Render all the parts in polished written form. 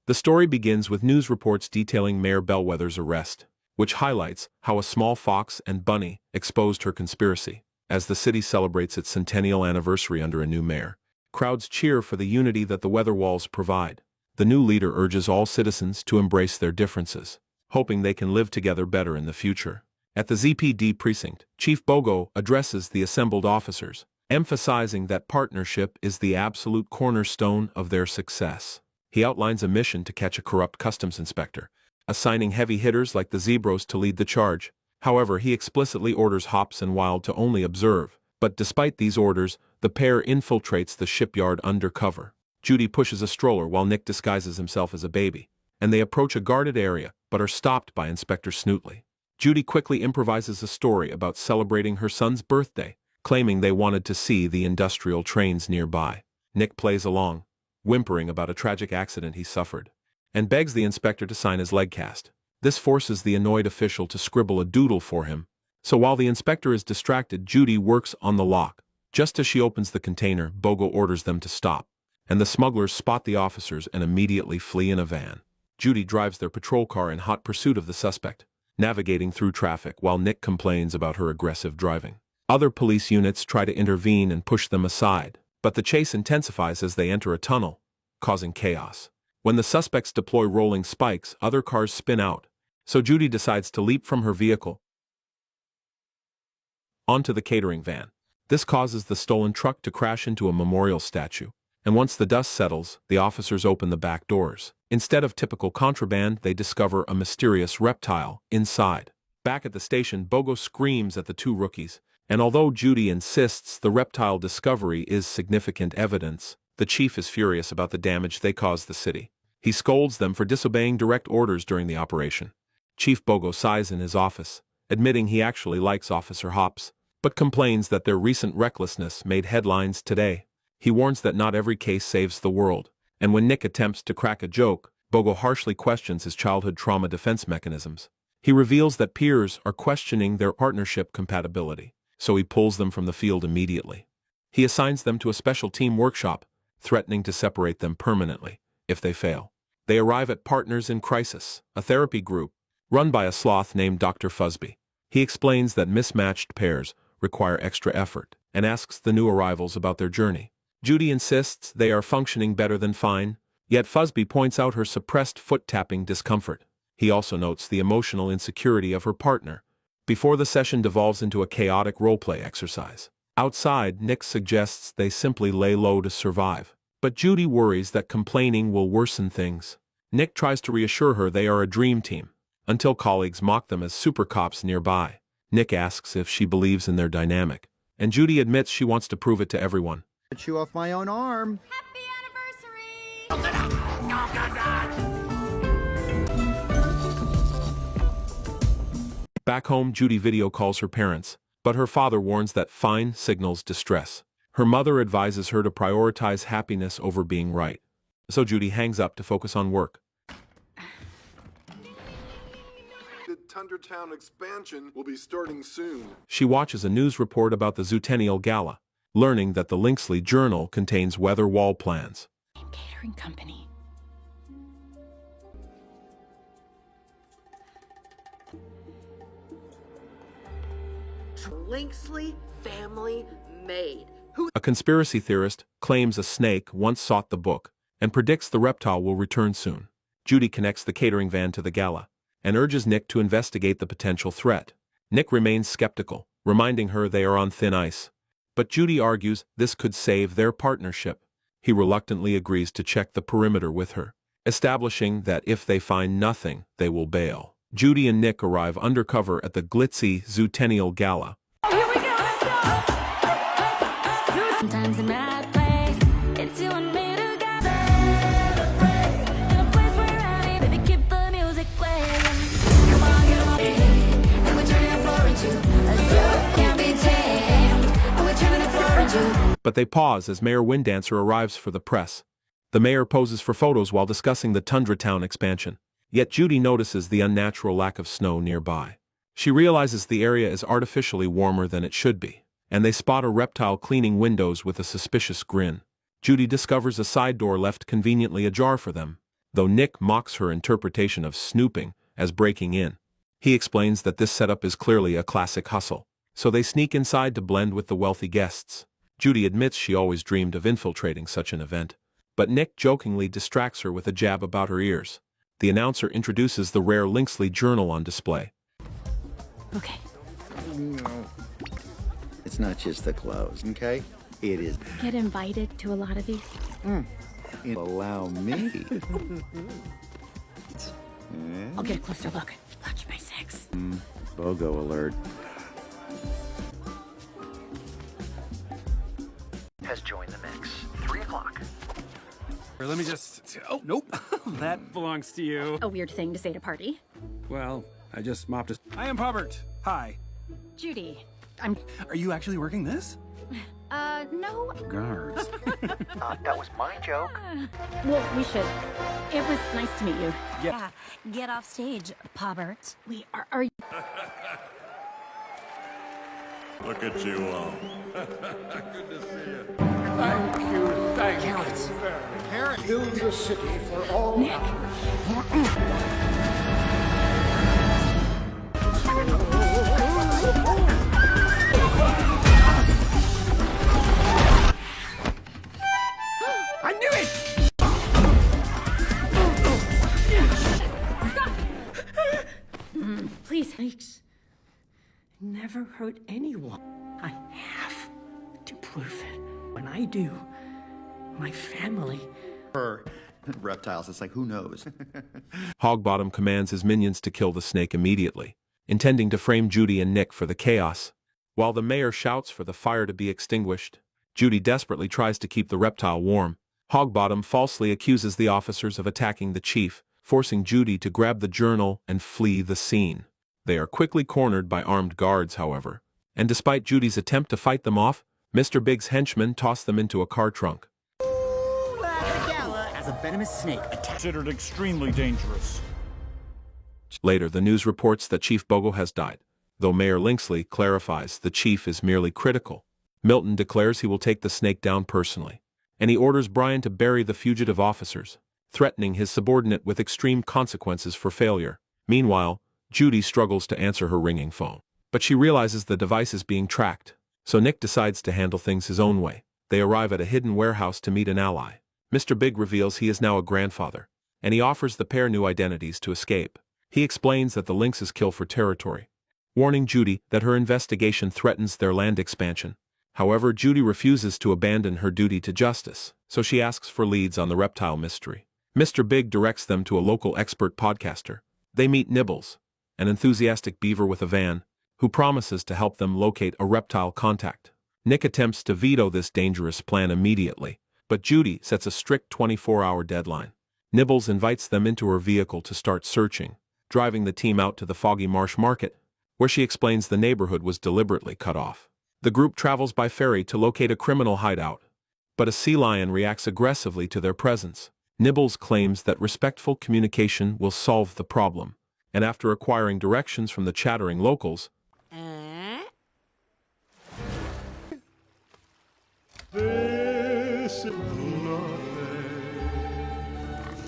The story begins with news reports detailing Mayor Bellwether's arrest, which highlights how a small fox and bunny exposed her conspiracy. As the city celebrates its centennial anniversary under a new mayor, crowds cheer for the unity that the weather walls provide. The new leader urges all citizens to embrace their differences, hoping they can live together better in the future. At the ZPD precinct, Chief Bogo addresses the assembled officers, emphasizing that partnership is the absolute cornerstone of their success. He outlines a mission to catch a corrupt customs inspector, assigning heavy hitters like the Zebros to lead the charge. However, he explicitly orders Hops and Wild to only observe. But despite these orders, the pair infiltrates the shipyard undercover. Judy pushes a stroller while Nick disguises himself as a baby, and they approach a guarded area but are stopped by Inspector Snootley. Judy quickly improvises a story about celebrating her son's birthday, claiming they wanted to see the industrial trains nearby. Nick plays along, whimpering about a tragic accident he suffered, and begs the inspector to sign his leg cast. This forces the annoyed official to scribble a doodle for him, so while the inspector is distracted, Judy works on the lock. Just as she opens the container, Bogo orders them to stop, and the smugglers spot the officers and immediately flee in a van. Judy drives their patrol car in hot pursuit of the suspect, navigating through traffic while Nick complains about her aggressive driving. Other police units try to intervene and push them aside, but the chase intensifies as they enter a tunnel, causing chaos. When the suspects deploy rolling spikes, other cars spin out, so Judy decides to leap from her vehicle onto the catering van. This causes the stolen truck to crash into a memorial statue, and once the dust settles, the officers open the back doors. Instead of typical contraband, they discover a mysterious reptile inside. Back at the station, Bogo screams at the two rookies, and although Judy insists the reptile discovery is significant evidence, the chief is furious about the damage they caused the city. He scolds them for disobeying direct orders during the operation. Chief Bogo sighs in his office, admitting he actually likes Officer Hops, but complains that their recent recklessness made headlines today. He warns that not every case saves the world, and when Nick attempts to crack a joke, Bogo harshly questions his childhood trauma defense mechanisms. He reveals that peers are questioning their partnership compatibility, so he pulls them from the field immediately. He assigns them to a special team workshop, threatening to separate them permanently if they fail. They arrive at Partners in Crisis, a therapy group run by a sloth named Dr. Fuzby. He explains that mismatched pairs require extra effort and asks the new arrivals about their journey. Judy insists they are functioning better than fine, yet Fuzby points out her suppressed foot-tapping discomfort. He also notes the emotional insecurity of her partner, before the session devolves into a chaotic roleplay exercise. Outside, Nick suggests they simply lay low to survive, but Judy worries that complaining will worsen things. Nick tries to reassure her they are a dream team, until colleagues mock them as super cops nearby. Nick asks if she believes in their dynamic, and Judy admits she wants to prove it to everyone. Chew off my own arm. Happy anniversary! Back home, Judy video calls her parents, but her father warns that fine signals distress. Her mother advises her to prioritize happiness over being right, so Judy hangs up to focus on work. The Tundra Town expansion will be starting soon. She watches a news report about the Zootennial Gala, learning that the Linksley Journal contains weather wall plans. Catering company. Linksley family made. A conspiracy theorist claims a snake once sought the book and predicts the reptile will return soon. Judy connects the catering van to the gala and urges Nick to investigate the potential threat. Nick remains skeptical, reminding her they are on thin ice. But Judy argues this could save their partnership. He reluctantly agrees to check the perimeter with her, establishing that if they find nothing, they will bail. Judy and Nick arrive undercover at the glitzy Zootennial Gala. Sometimes in my place, it's you and me together. Celebrate in a place where I baby keep the music playing. Come on, get on your head, and we're turning the floor into a zoo. Can't be tamed, and we're turning the floor into. But they pause as Mayor Windancer arrives for the press. The mayor poses for photos while discussing the Tundra Town expansion. Yet Judy notices the unnatural lack of snow nearby. She realizes the area is artificially warmer than it should be, and they spot a reptile cleaning windows with a suspicious grin. Judy discovers a side door left conveniently ajar for them, though Nick mocks her interpretation of snooping as breaking in. He explains that this setup is clearly a classic hustle, so they sneak inside to blend with the wealthy guests. Judy admits she always dreamed of infiltrating such an event, but Nick jokingly distracts her with a jab about her ears. The announcer introduces the rare Linksley journal on display. Okay. It's not just the clothes, okay? It is. Get invited to a lot of these. Allow me. I'll get a closer look. Watch my sex. BOGO alert. Has joined the mix. 3 o'clock. Let me just... Oh, nope. That belongs to you. A weird thing to say at a party. Well, I just mopped a... I am Robert. Hi. Judy, Are you actually working this? no. Guards. That was my joke. Well, we should. It was nice to meet you. Yeah. Get off stage, Pobert. We are you? Look at you all. I knew it! Please. Snakes never hurt anyone. I have to prove it. When I do, my family... Reptiles, it's like, who knows? Hogbottom commands his minions to kill the snake immediately, intending to frame Judy and Nick for the chaos. While the mayor shouts for the fire to be extinguished, Judy desperately tries to keep the reptile warm. Hogbottom falsely accuses the officers of attacking the chief, forcing Judy to grab the journal and flee the scene. They are quickly cornered by armed guards, however, and despite Judy's attempt to fight them off, Mr. Big's henchmen toss them into a car trunk. As a venomous snake Considered extremely dangerous. Later, the news reports that Chief Bogo has died, though Mayor Linksley clarifies the chief is merely critical. Milton declares he will take the snake down personally, and he orders Brian to bury the fugitive officers, threatening his subordinate with extreme consequences for failure. Meanwhile, Judy struggles to answer her ringing phone, but she realizes the device is being tracked, so Nick decides to handle things his own way. They arrive at a hidden warehouse to meet an ally. Mr. Big reveals he is now a grandfather, and he offers the pair new identities to escape. He explains that the lynxes kill for territory, warning Judy that her investigation threatens their land expansion. However, Judy refuses to abandon her duty to justice, so she asks for leads on the reptile mystery. Mr. Big directs them to a local expert podcaster. They meet Nibbles, an enthusiastic beaver with a van, who promises to help them locate a reptile contact. Nick attempts to veto this dangerous plan immediately, but Judy sets a strict 24-hour deadline. Nibbles invites them into her vehicle to start searching, driving the team out to the Foggy Marsh Market, where she explains the neighborhood was deliberately cut off. The group travels by ferry to locate a criminal hideout, but a sea lion reacts aggressively to their presence. Nibbles claims that respectful communication will solve the problem, and after acquiring directions from the chattering locals,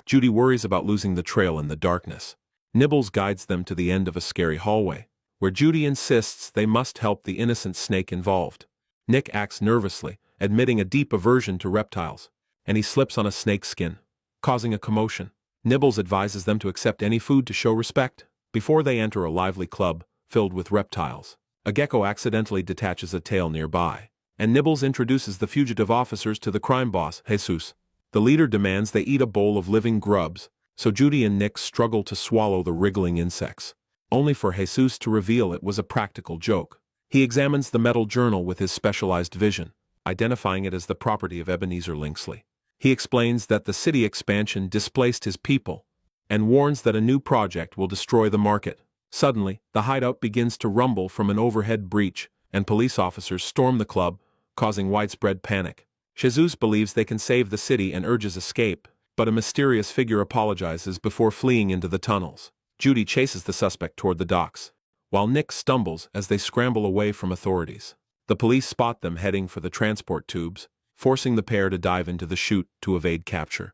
Judy worries about losing the trail in the darkness. Nibbles guides them to the end of a scary hallway, where Judy insists they must help the innocent snake involved. Nick acts nervously, admitting a deep aversion to reptiles, and he slips on a snake's skin, causing a commotion. Nibbles advises them to accept any food to show respect before they enter a lively club filled with reptiles. A gecko accidentally detaches a tail nearby, and Nibbles introduces the fugitive officers to the crime boss, Jesus. The leader demands they eat a bowl of living grubs, so Judy and Nick struggle to swallow the wriggling insects, only for Jesus to reveal it was a practical joke. He examines the metal journal with his specialized vision, identifying it as the property of Ebenezer Linksley. He explains that the city expansion displaced his people, and warns that a new project will destroy the market. Suddenly, the hideout begins to rumble from an overhead breach, and police officers storm the club, causing widespread panic. Jesus believes they can save the city and urges escape, but a mysterious figure apologizes before fleeing into the tunnels. Judy chases the suspect toward the docks, while Nick stumbles as they scramble away from authorities. The police spot them heading for the transport tubes, forcing the pair to dive into the chute to evade capture.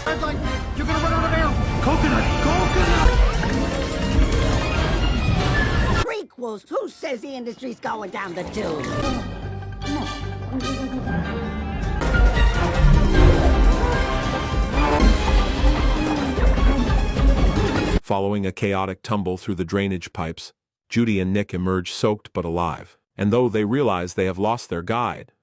You're gonna run over there! Coconut! Prequels. Who says the industry's going down the tube? Following a chaotic tumble through the drainage pipes, Judy and Nick emerge soaked but alive, and though they realize they have lost their guide,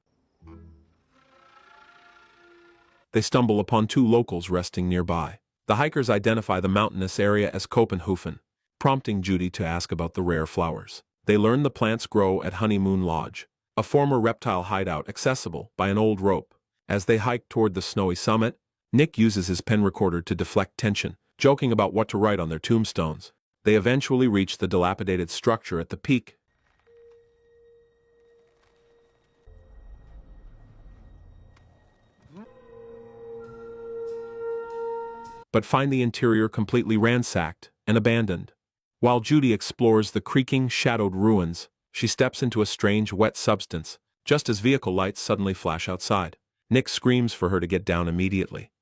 they stumble upon two locals resting nearby. The hikers identify the mountainous area as Kopenhofen, prompting Judy to ask about the rare flowers. They learn the plants grow at Honeymoon Lodge, a former reptile hideout accessible by an old rope. As they hike toward the snowy summit, Nick uses his pen recorder to deflect tension, joking about what to write on their tombstones. They eventually reach the dilapidated structure at the peak. But find the interior completely ransacked and abandoned. While Judy explores the creaking, shadowed ruins, she steps into a strange, wet substance, just as vehicle lights suddenly flash outside. Nick screams for her to get down immediately.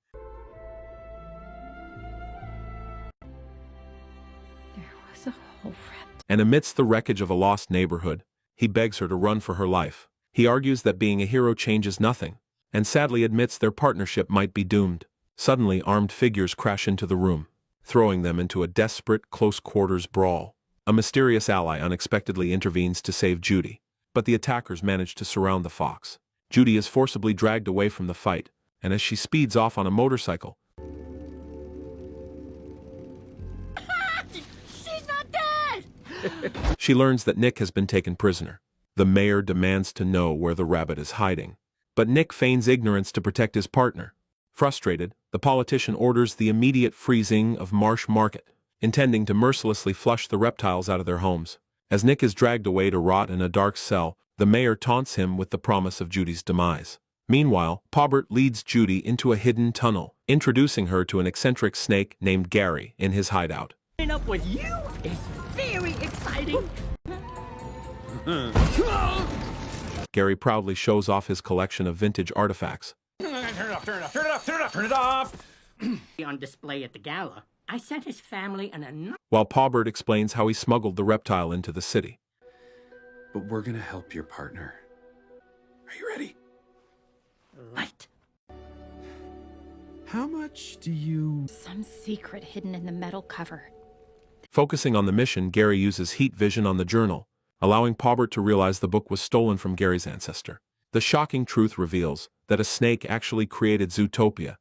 And amidst the wreckage of a lost neighborhood, he begs her to run for her life. He argues that being a hero changes nothing, and sadly admits their partnership might be doomed. Suddenly, armed figures crash into the room, throwing them into a desperate, close-quarters brawl. A mysterious ally unexpectedly intervenes to save Judy, but the attackers manage to surround the fox. Judy is forcibly dragged away from the fight, and as she speeds off on a motorcycle, she learns that Nick has been taken prisoner. The mayor demands to know where the rabbit is hiding, but Nick feigns ignorance to protect his partner. Frustrated, the politician orders the immediate freezing of Marsh Market, intending to mercilessly flush the reptiles out of their homes. As Nick is dragged away to rot in a dark cell, the mayor taunts him with the promise of Judy's demise. Meanwhile, Paubert leads Judy into a hidden tunnel, introducing her to an eccentric snake named Gary in his hideout. Up with you is very exciting. Gary proudly shows off his collection of vintage artifacts. Turn it off, turn it off, turn it off, turn it off, turn it off! On display at the gala, I sent his family an While Paubert explains how he smuggled the reptile into the city. But we're gonna help your partner. Are you ready? Right. How much do you... Some secret hidden in the metal cover. Focusing on the mission, Gary uses heat vision on the journal, allowing Paubert to realize the book was stolen from Gary's ancestor. The shocking truth reveals that a snake actually created Zootopia.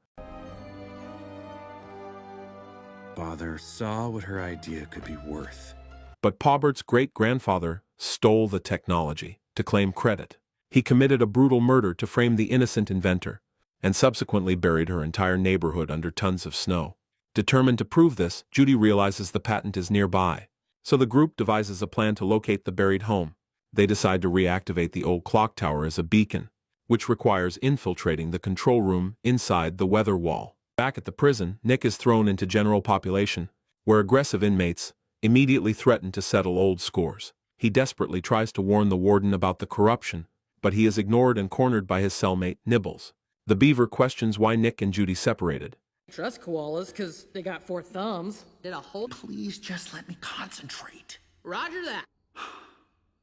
Father saw what her idea could be worth. But Paubert's great-grandfather stole the technology to claim credit. He committed a brutal murder to frame the innocent inventor, and subsequently buried her entire neighborhood under tons of snow. Determined to prove this, Judy realizes the patent is nearby, so the group devises a plan to locate the buried home. They decide to reactivate the old clock tower as a beacon, which requires infiltrating the control room inside the weather wall. Back at the prison, Nick is thrown into general population, where aggressive inmates immediately threaten to settle old scores. He desperately tries to warn the warden about the corruption, but he is ignored and cornered by his cellmate, Nibbles. The beaver questions why Nick and Judy separated. Trust koalas because they got 4 thumbs. Did a whole. Please just let me concentrate. Roger that.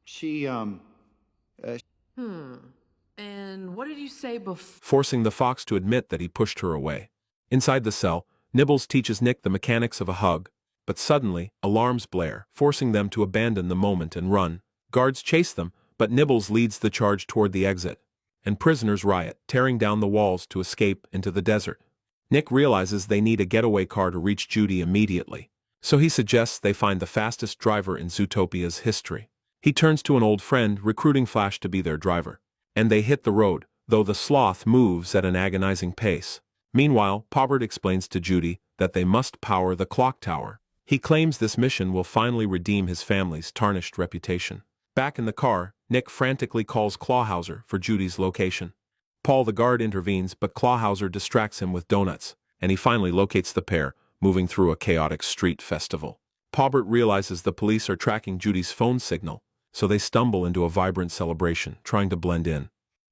She, And what did you say before? Forcing the fox to admit that he pushed her away. Inside the cell, Nibbles teaches Nick the mechanics of a hug, but suddenly, alarms blare, forcing them to abandon the moment and run. Guards chase them, but Nibbles leads the charge toward the exit, and prisoners riot, tearing down the walls to escape into the desert. Nick realizes they need a getaway car to reach Judy immediately, so he suggests they find the fastest driver in Zootopia's history. He turns to an old friend, recruiting Flash to be their driver, and they hit the road, though the sloth moves at an agonizing pace. Meanwhile, Paubert explains to Judy that they must power the clock tower. He claims this mission will finally redeem his family's tarnished reputation. Back in the car, Nick frantically calls Clawhauser for Judy's location. Paul the guard intervenes, but Clawhauser distracts him with donuts, and he finally locates the pair, moving through a chaotic street festival. Paubert realizes the police are tracking Judy's phone signal, so they stumble into a vibrant celebration, trying to blend in.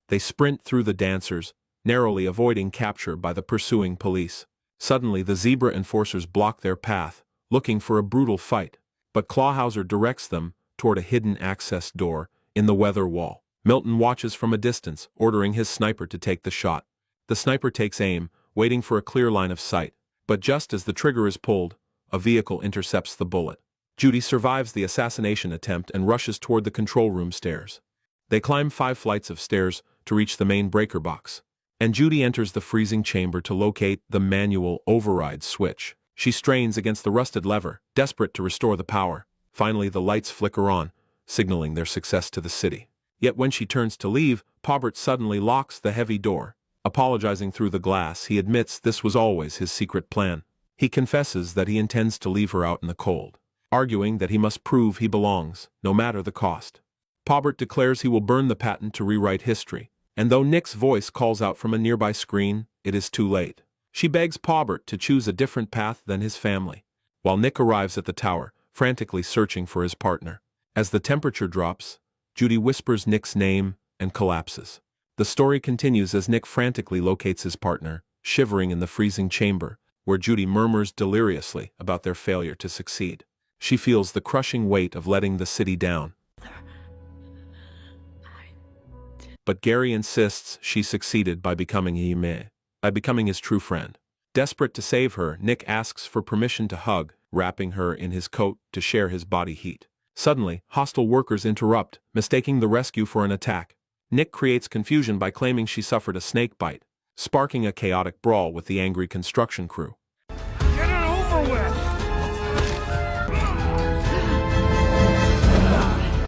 They sprint through the dancers, narrowly avoiding capture by the pursuing police. Suddenly the zebra enforcers block their path, looking for a brutal fight. But Clawhauser directs them toward a hidden access door in the weather wall. Milton watches from a distance, ordering his sniper to take the shot. The sniper takes aim, waiting for a clear line of sight. But just as the trigger is pulled, a vehicle intercepts the bullet. Judy survives the assassination attempt and rushes toward the control room stairs. They climb 5 flights of stairs to reach the main breaker box. And Judy enters the freezing chamber to locate the manual override switch. She strains against the rusted lever, desperate to restore the power. Finally, the lights flicker on, signaling their success to the city. Yet when she turns to leave, Pobert suddenly locks the heavy door. Apologizing through the glass, he admits this was always his secret plan. He confesses that he intends to leave her out in the cold, arguing that he must prove he belongs, no matter the cost. Pobert declares he will burn the patent to rewrite history, and though Nick's voice calls out from a nearby screen, it is too late. She begs Pobert to choose a different path than his family, while Nick arrives at the tower, frantically searching for his partner. As the temperature drops, Judy whispers Nick's name and collapses. The story continues as Nick frantically locates his partner, shivering in the freezing chamber, where Judy murmurs deliriously about their failure to succeed. She feels the crushing weight of letting the city down. But Gary insists she succeeded by becoming his true friend. Desperate to save her, Nick asks for permission to hug, wrapping her in his coat to share his body heat. Suddenly, hostile workers interrupt, mistaking the rescue for an attack. Nick creates confusion by claiming she suffered a snake bite, sparking a chaotic brawl with the angry construction crew. Get it over with!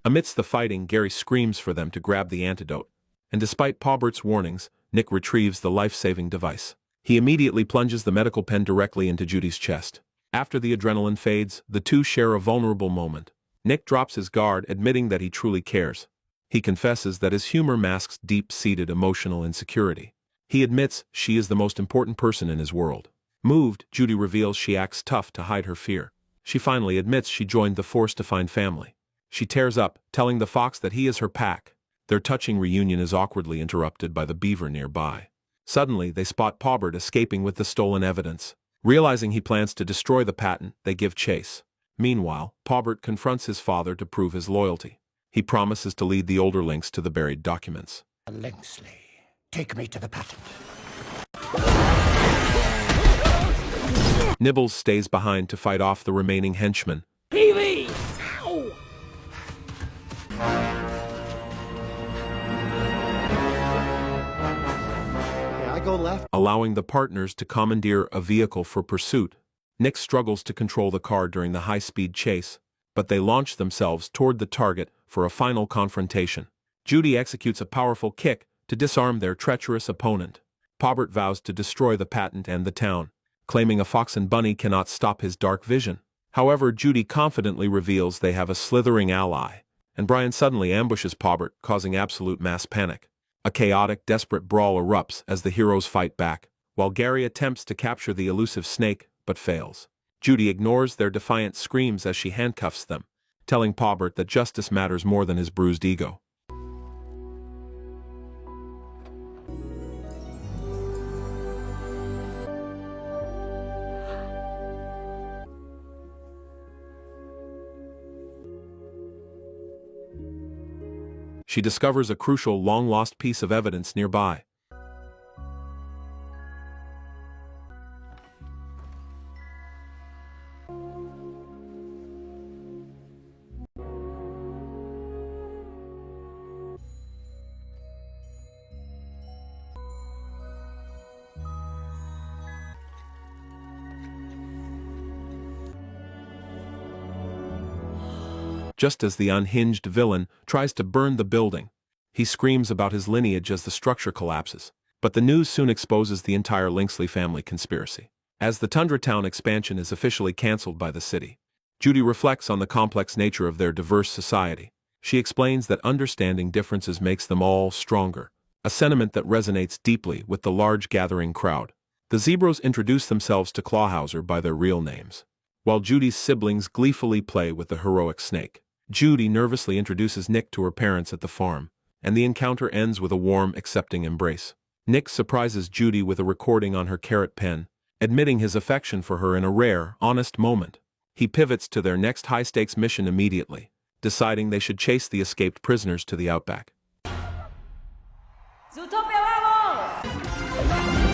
Amidst the fighting, Gary screams for them to grab the antidote, and despite Pobert's warnings, Nick retrieves the life-saving device. He immediately plunges the medical pen directly into Judy's chest. After the adrenaline fades, the two share a vulnerable moment. Nick drops his guard, admitting that he truly cares. He confesses that his humor masks deep-seated emotional insecurity. He admits she is the most important person in his world. Moved, Judy reveals she acts tough to hide her fear. She finally admits she joined the force to find family. She tears up, telling the fox that he is her pack. Their touching reunion is awkwardly interrupted by the beaver nearby. Suddenly, they spot Pobert escaping with the stolen evidence. Realizing he plans to destroy the patent, they give chase. Meanwhile, Pobert confronts his father to prove his loyalty. He promises to lead the older Lynx to the buried documents. Lynxley, take me to the patent. Nibbles stays behind to fight off the remaining henchmen. Peavy! Ow! I go left. Allowing the partners to commandeer a vehicle for pursuit. Nick struggles to control the car during the high-speed chase, but they launch themselves toward the target for a final confrontation. Judy executes a powerful kick to disarm their treacherous opponent. Pobert vows to destroy the patent and the town, claiming a fox and bunny cannot stop his dark vision. However, Judy confidently reveals they have a slithering ally, and Brian suddenly ambushes Pobert, causing absolute mass panic. A chaotic, desperate brawl erupts as the heroes fight back, while Gary attempts to capture the elusive snake, but fails. Judy ignores their defiant screams as she handcuffs them, telling Pobert that justice matters more than his bruised ego. She discovers a crucial, long-lost piece of evidence nearby. Just as the unhinged villain tries to burn the building, he screams about his lineage as the structure collapses. But the news soon exposes the entire Lynxley family conspiracy. As the Tundra Town expansion is officially cancelled by the city, Judy reflects on the complex nature of their diverse society. She explains that understanding differences makes them all stronger, a sentiment that resonates deeply with the large gathering crowd. The Zebros introduce themselves to Clawhauser by their real names, while Judy's siblings gleefully play with the heroic snake. Judy nervously introduces Nick to her parents at the farm, and the encounter ends with a warm, accepting embrace. Nick surprises Judy with a recording on her carrot pen, admitting his affection for her in a rare, honest moment. He pivots to their next high-stakes mission immediately, deciding they should chase the escaped prisoners to the outback. Zootopia, vamos!